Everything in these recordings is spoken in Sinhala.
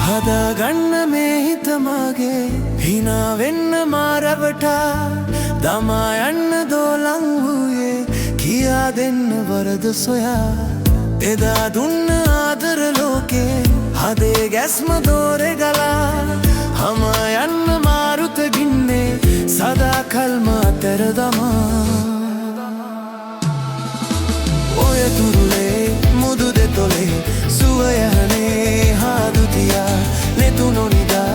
හදාගන්න මේ හිත මගේ හිනා වෙන්න මාරවටා දමා යන්න දෝලං වූයේ කියා දෙන්න වරද සොයා එදා දුන්න ආදර ලෝකේ හදේ ගැස්ම දෝරේ ගලා හම යන්න මාරුත ගින්නේ සදා කල්ම අතර දමා ඔය තුරුලේ මුදු දෙතොලේ සුවයහනේ හාදුතියා නෙතුනොනිදා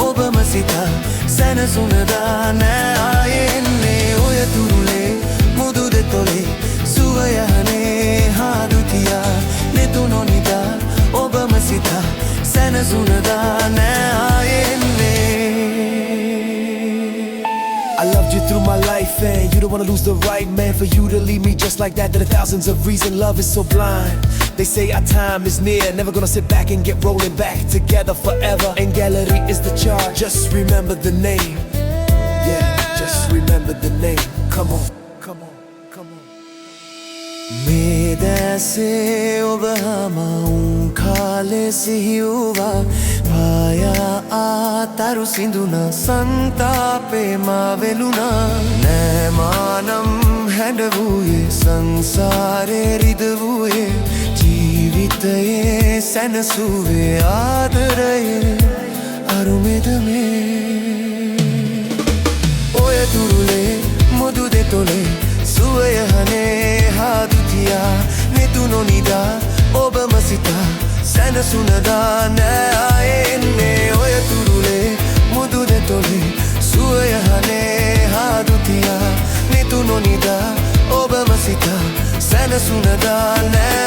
ඔබම සිතා සැනසුනදා නෑ ආයෙන්නේ ඔය තුරුලේ මුදු දෙතොලේ සුවයහනේ හාදුතියා නෙතුනොනිදා ඔබම සිතා සැනසුනදා නෑ ආයෙන්නේ I loved you through my life and you don't wanna lose the right man. For you to leave me just like that, there are thousands of reasons love is so blind. They say our time is near, never gonna sit back and get rolling back together forever. And gallery is the charge, just remember the name. Yeah, just remember the name. Come on, come on, come on. මේ දැසේ ඔබ හමවුන් කාලේ සිහිවුවා පායා ආතරු සිඳුන සන්තාපේ මා වෙලුණා නෑමානම් හැඩවූයේ සංසාරේ රිදවූයේ ජීවිතයේ සැනසුවේ ආදරයේ අරුමෙද මේ ඔය තුරුලේ මුදු දෙතොලේ සුවයහනේ හාදුතියා නෙතුනොනිදා ඔබම සිතා සැනසුනදා නෑ ආයෙන්නේ ඔය තුරුලේ මුදු දෙතොලේ සුවයහනේ හාදුතියා නෙතුනොනිදා ඔබම සිතා සැනසුනදා නෑ